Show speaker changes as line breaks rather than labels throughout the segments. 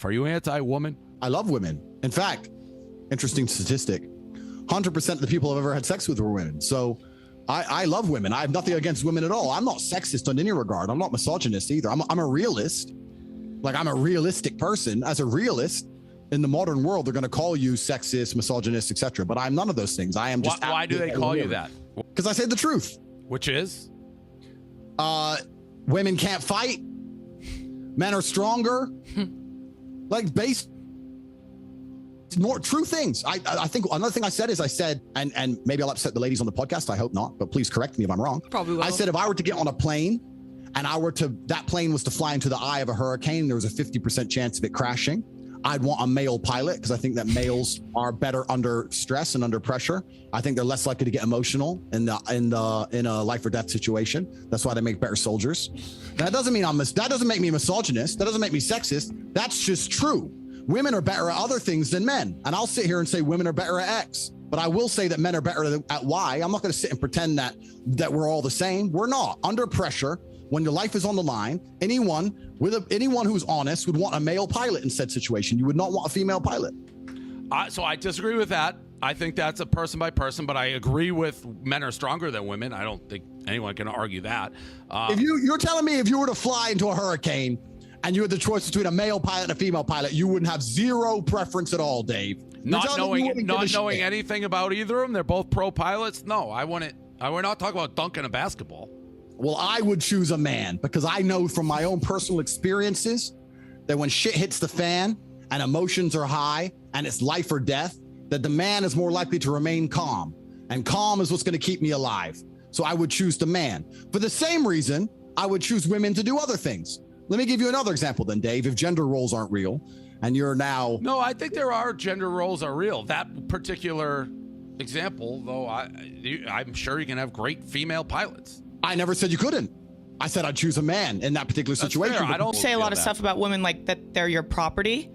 Are you anti-woman?
I love women. In fact, interesting statistic, 100% of the people I've ever had sex with were women. So I love women. I have nothing against women at all. I'm not sexist in any regard. I'm not misogynist either. I'm a realist. Like, I'm a realistic person. As a realist, in the modern world, they're going to call you sexist, misogynist, etc. But I'm none of those things. I am just.
Why do they call you that?
Because I say the truth.
Which is?
Women can't fight. Men are stronger. Like, based more true things. I think another thing I said is and maybe I'll upset the ladies on the podcast. I hope not, but please correct me if I'm wrong.
Probably will.
I said if I were to get on a plane and that plane was to fly into the eye of a hurricane, there was a 50% chance of it crashing, I'd want a male pilot, because I think that males are better under stress and under pressure. I think they're less likely to get emotional in a life or death situation. That's why they make better soldiers. That doesn't mean that doesn't make me misogynist. That doesn't make me sexist. That's just true. Women are better at other things than men. And I'll sit here and say women are better at X, but I will say that men are better at Y. I'm not going to sit and pretend that we're all the same. We're not. Under pressure, when your life is on the line, anyone who's honest would want a male pilot in said situation. You would not want a female pilot.
So I disagree with that. I think that's a person by person, but I agree with men are stronger than women. I don't think anyone can argue that.
If you're telling me if you were to fly into a hurricane and you had the choice between a male pilot and a female pilot, you wouldn't have zero preference at all, Dave.
Not knowing anything about either of them, they're both pro pilots. No, I wouldn't. We're not talking about dunking a basketball.
Well, I would choose a man, because I know from my own personal experiences that when shit hits the fan and emotions are high and it's life or death, that the man is more likely to remain calm, and calm is what's going to keep me alive. So I would choose the man. For the same reason, I would choose women to do other things. Let me give you another example then, Dave. If gender roles aren't real and you're now...
No, I think there are gender roles are real. That particular example, though, I'm sure you can have great female pilots.
I never said you couldn't. I said I'd choose a man in that particular situation.
I don't say a lot of stuff about women like that they're your property.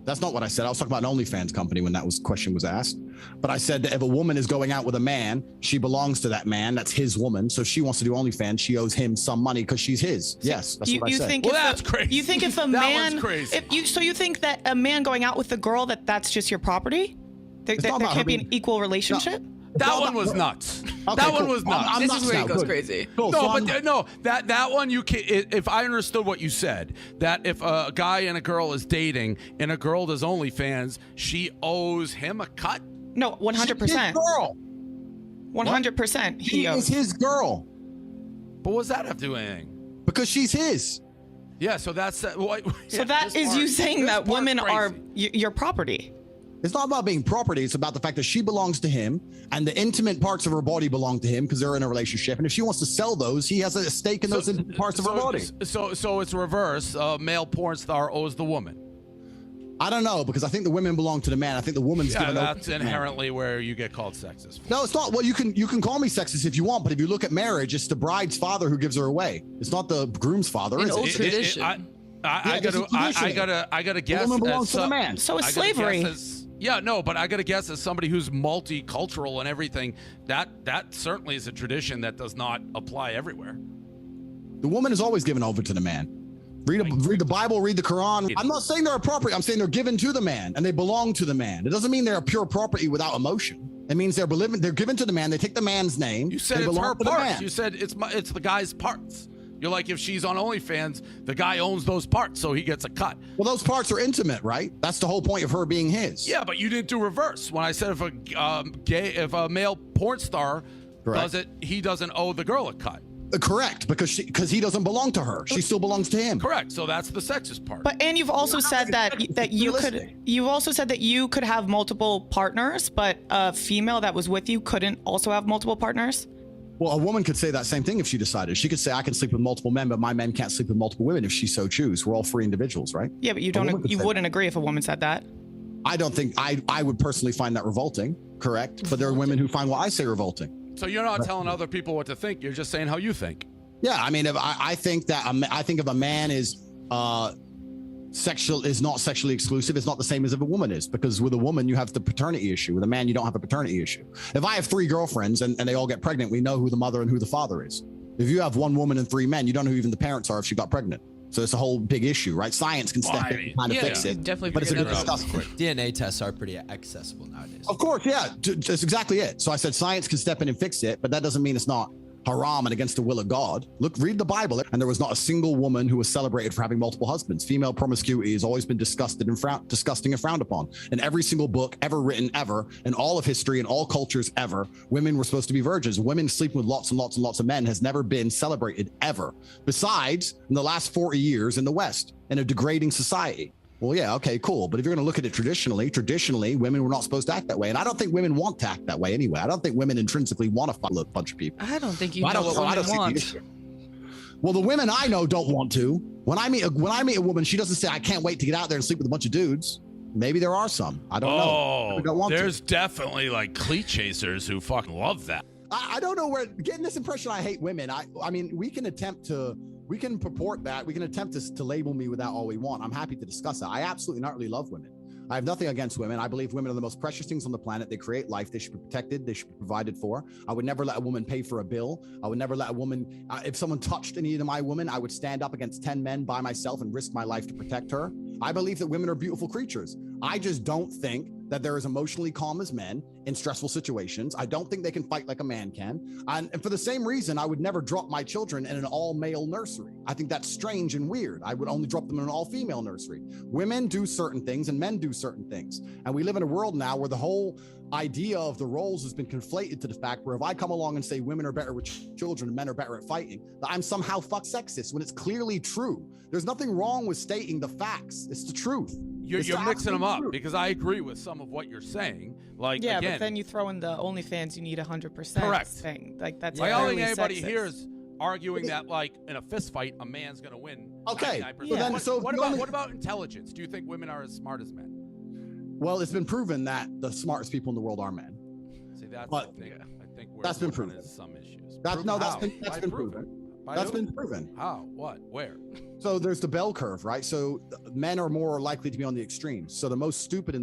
That's not what I said. I was talking about an OnlyFans company when that question was asked. But I said that if a woman is going out with a man, she belongs to that man. That's his woman. So if she wants to do OnlyFans, she owes him some money because she's his. Yes, that's what I said.
Well, that's crazy.
You think if a man, so you think that a man going out with a girl, that's just your property? There can't be an equal relationship?
No. That one was nuts. Okay, that one was nuts.
This is where it goes crazy.
Cool.
No, that one you can. If I understood what you said, that if a guy and a girl is dating and a girl does OnlyFans, she owes him a cut.
No, 100%.
His girl.
100%.
He is his girl.
But what does that have to do with anything?
Because she's his.
Yeah. So that's
so that is you saying that women are your property.
It's not about being property. It's about the fact that she belongs to him and the intimate parts of her body belong to him because they're in a relationship. And if she wants to sell those, he has a stake in those parts of her body.
So it's reverse. Male porn star owes the woman.
I don't know, because I think the women belong to the man. I think the woman's given over.
That's inherently where you get called sexist.
No, it's not. Well, you can call me sexist if you want, but if you look at marriage, it's the bride's father who gives her away. It's not the groom's father.
In old tradition.
I gotta guess.
The woman belongs to the man.
So is slavery.
Yeah, no, but I got to guess as somebody who's multicultural and everything, that certainly is a tradition that does not apply everywhere.
The woman is always given over to the man. Read the Bible, read the Quran. I'm not saying they're a property. I'm saying they're given to the man and they belong to the man. It doesn't mean they're a pure property without emotion. It means they're given to the man. They take the man's name.
You said it's her parts. You said it's the guy's parts. You're like, if she's on OnlyFans, the guy owns those parts, so he gets a cut.
Well, those parts are intimate, right? That's the whole point of her being his.
Yeah, but you didn't do reverse. When I said if a male porn star does it, he doesn't owe the girl a cut.
Correct, because he doesn't belong to her. She still belongs to him.
Correct. So that's the sexist part.
But and you've also said that you could have multiple partners, but a female that was with you couldn't also have multiple partners.
Well, a woman could say that same thing if she decided. She could say, I can sleep with multiple men, but my men can't sleep with multiple women if she so choose. We're all free individuals, right?
Yeah, but you wouldn't agree if a woman said that.
I don't think I would personally find that revolting, correct? But there are women who find what I say revolting.
So you're not telling other people what to think. You're just saying how you think.
Yeah, I mean, if I think if a man is not sexually exclusive, it's not the same as if a woman is, because with a woman you have the paternity issue. With a man you don't have a paternity issue. If I have 3 girlfriends and they all get pregnant, we know who the mother and who the father is. If you have 1 woman and 3 men, you don't know who even the parents are if she got pregnant. So it's a whole big issue, right? Science can step in and kind of fix it.
Definitely,
but it's a good discussion.
DNA tests are pretty accessible nowadays.
Of course, yeah, that's exactly it. So I said science can step in and fix it, but that doesn't mean it's not haram and against the will of God. Look, read the Bible, and there was not a single woman who was celebrated for having multiple husbands. Female promiscuity has always been disgusting and frowned upon. In every single book ever written, ever, in all of history, in all cultures ever, women were supposed to be virgins. Women sleeping with lots and lots and lots of men has never been celebrated ever. Besides, in the last 40 years in the West, in a degrading society. Well, yeah, okay, cool. But if you're going to look at it traditionally, women were not supposed to act that way. And I don't think women want to act that way anyway. I don't think women intrinsically want to fuck a bunch of people.
I don't think you know what women want.
Well, the women I know don't want to. When I meet a woman, she doesn't say, I can't wait to get out there and sleep with a bunch of dudes. Maybe there are some. I don't know.
Oh, there's definitely like cleat chasers who fucking love that.
I don't know where getting this impression I hate women. I mean, we can purport that. We can attempt to label me with that all we want. I'm happy to discuss that. I absolutely not really love women. I have nothing against women. I believe women are the most precious things on the planet. They create life. They should be protected. They should be provided for. I would never let a woman pay for a bill. I would never let a woman, if someone touched any of my women, I would stand up against 10 men by myself and risk my life to protect her. I believe that women are beautiful creatures. I just don't think that they're as emotionally calm as men in stressful situations. I don't think they can fight like a man can. And for the same reason, I would never drop my children in an all-male nursery. I think that's strange and weird. I would only drop them in an all-female nursery. Women do certain things and men do certain things. And we live in a world now where the whole idea of the roles has been conflated to the fact where if I come along and say women are better with children and men are better at fighting, that I'm somehow fuck sexist when it's clearly true. There's nothing wrong with stating the facts. It's the truth.
You're mixing them up because I agree with some of what you're saying. Like,
yeah,
again,
but then you throw in the OnlyFans, you need 100%.
Correct.
Thing. Like that's.
I don't think anybody
sexist.
here is arguing that, like, in a fist fight, a man's gonna win.
Okay.
99%.
Yeah.
What about intelligence? Do you think women are as smart as men?
Well, it's been proven that the smartest people in the world are men.
See, that's
But,
I think
that's been proven.
Some issues.
That's
Proven
been
how?
proven.
By
That's
who?
been proven.
How? What? Where?
So there's the bell curve, right? So men are more likely to be on the extremes. So the most stupid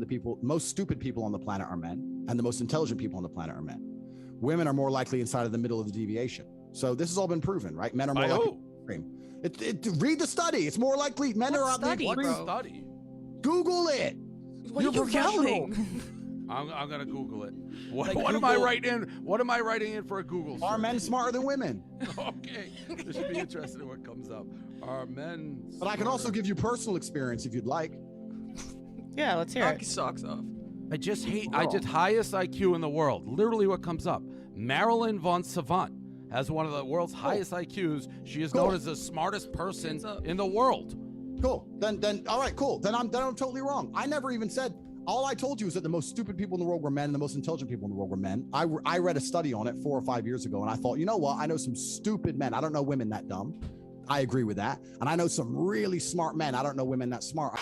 people on the planet are men, and the most intelligent people on the planet are men. Women are more likely inside of the middle of the deviation. So this has all been proven, right? Men are more likely to be extreme. Read the study. It's more likely men are out the extreme.
What study?
Google it.
What are you yelling?
I'm gonna Google it. What am I writing in? What am I writing in for a Google search?
Are men smarter than women?
Okay, this should be interesting in what comes up. Are men?
But I can also give you personal experience if you'd like.
Yeah, let's hear
Knock
it.
your socks off.
I just highest IQ in the world. Literally, what comes up? Marilyn von Savant has one of the world's highest IQs. She is known as the smartest person in the world.
Cool. Then all right, cool. Then I'm totally wrong. I never even said. All I told you is that the most stupid people in the world were men and the most intelligent people in the world were men. I read a study on it 4 or 5 years ago, and I thought, you know what? I know some stupid men. I don't know women that dumb. I agree with that. And I know some really smart men. I don't know women that smart.